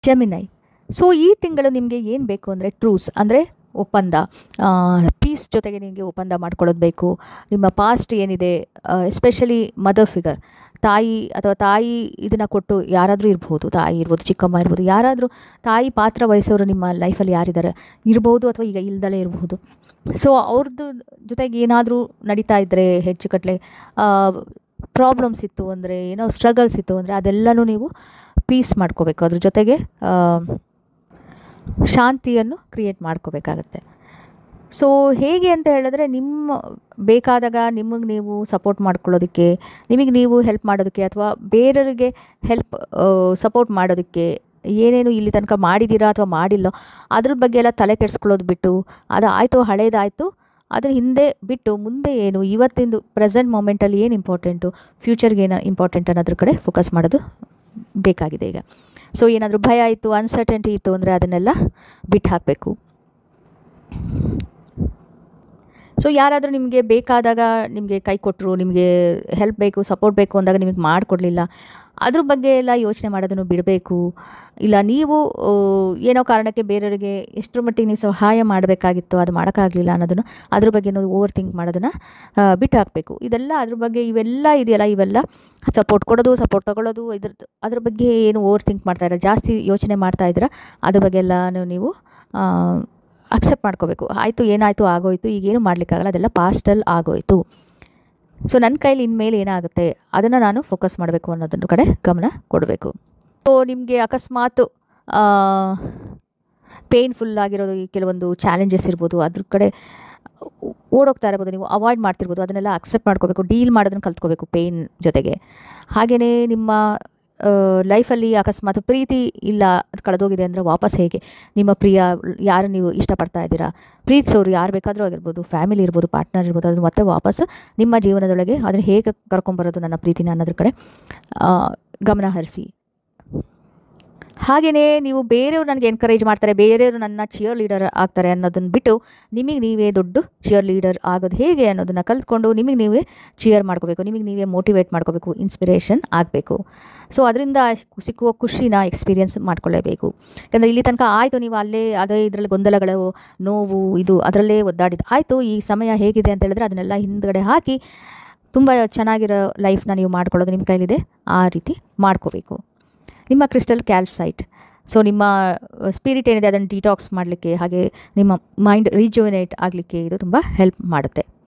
ಜೆಮಿನೈ. So ಈ ತಿಂಗಳು ನಿಮಗೆ ಏನು ಬೇಕು ಅಂದರೆ ಟ್ರೂಸ್ ಅಂದರೆ ಒಪ್ಪಂದ, ಪೀಸ್ ಜೊತೆಗೆ ನಿಮಗೆ ಒಪ್ಪಂದ ಮಾಡ್ಕೊಳ್ಳೋದು ಬೇಕು. ನಿಮ್ಮ ಪಾಸ್ಟ್ ಏನಿದೆ, ಎಸ್ಪೆಷಲಿ ಮದರ್ ಫಿಗರ್, ತಾಯಿ ಅಥವಾ ತಾಯಿ ಇದನ್ನು ಕೊಟ್ಟು ಯಾರಾದರೂ ಇರ್ಬೋದು, ತಾಯಿ ಇರ್ಬೋದು, ಚಿಕ್ಕಮ್ಮ ಇರ್ಬೋದು, ಯಾರಾದರೂ ತಾಯಿ ಪಾತ್ರ ವಹಿಸೋರು ನಿಮ್ಮ ಲೈಫಲ್ಲಿ ಯಾರಿದ್ದಾರೆ ಇರ್ಬೋದು, ಅಥವಾ ಈಗ ಇಲ್ದಲೇ ಇರಬಹುದು. ಸೊ ಅವ್ರದ್ದು ಜೊತೆಗೆ ಏನಾದರೂ ನಡೀತಾ ಇದ್ದರೆ, ಹೆಚ್ಚು ಕಟ್ಟಲೆ ಪ್ರಾಬ್ಲಮ್ಸ್ ಇತ್ತು ಅಂದರೆ, ಏನೋ ಸ್ಟ್ರಗಲ್ಸ್ ಇತ್ತು ಅಂದರೆ ಅದೆಲ್ಲನೂ ನೀವು ಪೀಸ್ ಮಾಡ್ಕೋಬೇಕು. ಅದ್ರ ಜೊತೆಗೆ ಶಾಂತಿಯನ್ನು ಕ್ರಿಯೇಟ್ ಮಾಡ್ಕೋಬೇಕಾಗತ್ತೆ. ಸೊ ಹೇಗೆ ಅಂತ ಹೇಳಿದ್ರೆ, ನಿಮ್ಮ ಬೇಕಾದಾಗ ನಿಮಗೆ ನೀವು ಸಪೋರ್ಟ್ ಮಾಡ್ಕೊಳ್ಳೋದಕ್ಕೆ, ನಿಮಗೆ ನೀವು ಹೆಲ್ಪ್ ಮಾಡೋದಕ್ಕೆ, ಅಥವಾ ಬೇರೆಯವರಿಗೆ ಸಪೋರ್ಟ್ ಮಾಡೋದಕ್ಕೆ ಏನೇನು ಇಲ್ಲಿ ತನಕ ಮಾಡಿದ್ದೀರಾ ಅಥವಾ ಮಾಡಿಲ್ಲೋ ಅದ್ರ ಬಗ್ಗೆ ಎಲ್ಲ ತಲೆ ಕೆಡಿಸ್ಕೊಳ್ಳೋದು ಬಿಟ್ಟು, ಅದು ಆಯಿತು, ಹಳೇದಾಯಿತು, ಅದ್ರ ಹಿಂದೆ ಬಿಟ್ಟು ಮುಂದೆ ಏನು, ಇವತ್ತಿಂದು ಪ್ರೆಸೆಂಟ್ ಮೂಮೆಂಟಲ್ಲಿ ಏನು ಇಂಪಾರ್ಟೆಂಟು, ಫ್ಯೂಚರ್ಗೆ ಏನು ಇಂಪಾರ್ಟೆಂಟ್ ಅನ್ನೋದ್ರ ಕಡೆ ಫೋಕಸ್ ಮಾಡೋದು ಬೇಕಾಗಿದೆ ಈಗ. ಸೊ ಏನಾದರೂ ಭಯ ಇತ್ತು, ಅನ್ಸರ್ಟೆಂಟಿ ಇತ್ತು ಅಂದರೆ ಅದನ್ನೆಲ್ಲ ಬಿಟ್ಟು ಹಾಕಬೇಕು. ಸೊ ಯಾರಾದರೂ ನಿಮಗೆ ಬೇಕಾದಾಗ ನಿಮಗೆ ಕೈ ಕೊಟ್ಟರು, ನಿಮಗೆ ಹೆಲ್ಪ್ ಬೇಕು, ಸಪೋರ್ಟ್ ಬೇಕು ಅಂದಾಗ ನಿಮಗೆ ಮಾಡಿಕೊಡ್ಲಿಲ್ಲ, ಅದ್ರ ಬಗ್ಗೆ ಎಲ್ಲ ಯೋಚನೆ ಮಾಡೋದನ್ನು ಬಿಡಬೇಕು. ಇಲ್ಲ ನೀವು ಏನೋ ಕಾರಣಕ್ಕೆ ಬೇರೆಯವರಿಗೆ ಎಷ್ಟರ ಮಟ್ಟಿಗೆ ನೀವು ಸಹಾಯ ಮಾಡಬೇಕಾಗಿತ್ತು, ಅದು ಮಾಡೋಕ್ಕಾಗಲಿಲ್ಲ ಅನ್ನೋದನ್ನು, ಅದ್ರ ಬಗ್ಗೆ ಓವರ್ ಥಿಂಕ್ ಮಾಡೋದನ್ನು ಬಿಟ್ಟು ಹಾಕಬೇಕು. ಇದೆಲ್ಲ ಅದ್ರ ಬಗ್ಗೆ ಇವೆಲ್ಲ ಇದೆಯಲ್ಲ, ಇವೆಲ್ಲ ಸಪೋರ್ಟ್ ಕೊಡೋದು, ಸಪೋರ್ಟ್ ತೊಗೊಳ್ಳೋದು, ಅದ್ರ ಬಗ್ಗೆ ಏನು ಓವರ್ ಥಿಂಕ್ ಮಾಡ್ತಾಯಿರ, ಜಾಸ್ತಿ ಯೋಚನೆ ಮಾಡ್ತಾಯಿದ್ದೀರ, ಅದ್ರ ಬಗ್ಗೆ ಎಲ್ಲನೂ ನೀವು ಅಕ್ಸೆಪ್ಟ್ ಮಾಡ್ಕೋಬೇಕು. ಆಯಿತು, ಏನಾಯಿತು ಆಗೋಯಿತು, ಈಗೇನು ಮಾಡಲಿಕ್ಕಾಗಲ್ಲ, ಅದೆಲ್ಲ ಪಾಸ್ಟಲ್ಲಿ ಆಗೋಯಿತು. ಸೊ ನನ್ನ ಕೈಲಿ ಇನ್ಮೇಲೆ ಏನಾಗುತ್ತೆ ಅದನ್ನು ನಾನು ಫೋಕಸ್ ಮಾಡಬೇಕು ಅನ್ನೋದ್ರ ಕಡೆ ಗಮನ ಕೊಡಬೇಕು. ಸೊ ನಿಮಗೆ ಅಕಸ್ಮಾತ್ ಪೇಯ್ನ್ಫುಲ್ ಆಗಿರೋದು, ಕೆಲವೊಂದು ಚಾಲೆಂಜಸ್ ಇರ್ಬೋದು, ಅದ್ರ ಕಡೆ ಓಡೋಗ್ತಾ ಇರ್ಬೋದು, ನೀವು ಅವಾಯ್ಡ್ ಮಾಡ್ತಿರ್ಬೋದು, ಅದನ್ನೆಲ್ಲ ಅಕ್ಸೆಪ್ಟ್ ಮಾಡ್ಕೋಬೇಕು, ಡೀಲ್ ಮಾಡೋದನ್ನು ಕಲ್ತ್ಕೋಬೇಕು ಪೇಯ್ನ್ ಜೊತೆಗೆ. ಹಾಗೆಯೇ ನಿಮ್ಮ ಲೈಫಲ್ಲಿ ಅಕಸ್ಮಾತ್ ಪ್ರೀತಿ ಇಲ್ಲ, ಅದು ಕಳೆದೋಗಿದೆ ಅಂದರೆ ವಾಪಸ್ ಹೇಗೆ ನಿಮ್ಮ ಪ್ರಿಯ, ಯಾರು ನೀವು ಇಷ್ಟಪಡ್ತಾ ಇದ್ದೀರಾ, ಪ್ರೀತಿಸೋರು ಯಾರು ಬೇಕಾದರೂ ಆಗಿರ್ಬೋದು, ಫ್ಯಾಮಿಲಿ ಇರ್ಬೋದು, ಪಾರ್ಟ್ನರ್ ಇರ್ಬೋದು, ಅದು ಮತ್ತೆ ವಾಪಸ್ ನಿಮ್ಮ ಜೀವನದೊಳಗೆ ಅದನ್ನು ಹೇಗೆ ಕರ್ಕೊಂಬರೋದು ನನ್ನ ಪ್ರೀತಿನ ಅನ್ನೋದ್ರ ಕಡೆ ಗಮನ ಹರಿಸಿ. ಹಾಗೆಯೇ ನೀವು ಬೇರೆಯವರು ನನಗೆ ಎನ್ಕರೇಜ್ ಮಾಡ್ತಾರೆ, ಬೇರೆಯವರು ನನ್ನ ಚಿಯರ್ ಲೀಡರ್ ಆಗ್ತಾರೆ ಅನ್ನೋದನ್ನು ಬಿಟ್ಟು, ನಿಮಗೆ ನೀವೇ ದೊಡ್ಡ ಚಿಯರ್ ಲೀಡರ್ ಆಗೋದು ಹೇಗೆ ಅನ್ನೋದನ್ನು ಕಲ್ತ್ಕೊಂಡು ನಿಮಗೆ ನೀವೇ ಚಿಯರ್ ಮಾಡ್ಕೋಬೇಕು, ನಿಮಗೆ ನೀವೇ ಮೋಟಿವೇಟ್ ಮಾಡ್ಕೋಬೇಕು, ಇನ್ಸ್ಪಿರೇಷನ್ ಆಗಬೇಕು. ಸೊ ಅದರಿಂದ ಸಿಕ್ಕುವ ಖುಷಿನ ಎಕ್ಸ್ಪೀರಿಯೆನ್ಸ್ ಮಾಡ್ಕೊಳ್ಳೇಬೇಕು. ಯಾಕಂದರೆ ಇಲ್ಲಿ ತನಕ ಆಯಿತು, ನೀವು ಅಲ್ಲೇ ಅದೇ ಇದರಲ್ಲಿ ಗೊಂದಲಗಳು, ನೋವು, ಇದು ಅದರಲ್ಲೇ ಒದ್ದಾಡಿದ್ದು ಆಯಿತು, ಈ ಸಮಯ ಹೇಗಿದೆ ಅಂತ ಹೇಳಿದ್ರೆ ಅದನ್ನೆಲ್ಲ ಹಿಂದ್ಗಡೆ ಹಾಕಿ ತುಂಬ ಚೆನ್ನಾಗಿರೋ ಲೈಫ್ನ ನೀವು ಮಾಡ್ಕೊಳ್ಳೋದು ನಿಮ್ಮ ಕೈಲಿದೆ, ಆ ರೀತಿ ಮಾಡ್ಕೋಬೇಕು. ನಿಮ್ಮ ಕ್ರಿಸ್ಟಲ್ ಕ್ಯಾಲ್ಸೈಟ್. ಸೊ ನಿಮ್ಮ ಸ್ಪಿರಿಟ್ ಏನಿದೆ ಅದನ್ನು ಡಿಟಾಕ್ಸ್ ಮಾಡಲಿಕ್ಕೆ, ಹಾಗೆ ನಿಮ್ಮ ಮೈಂಡ್ ರಿಜುವಿನೇಟ್ ಆಗಲಿಕ್ಕೆ ಇದು ತುಂಬ ಹೆಲ್ಪ್ ಮಾಡುತ್ತೆ.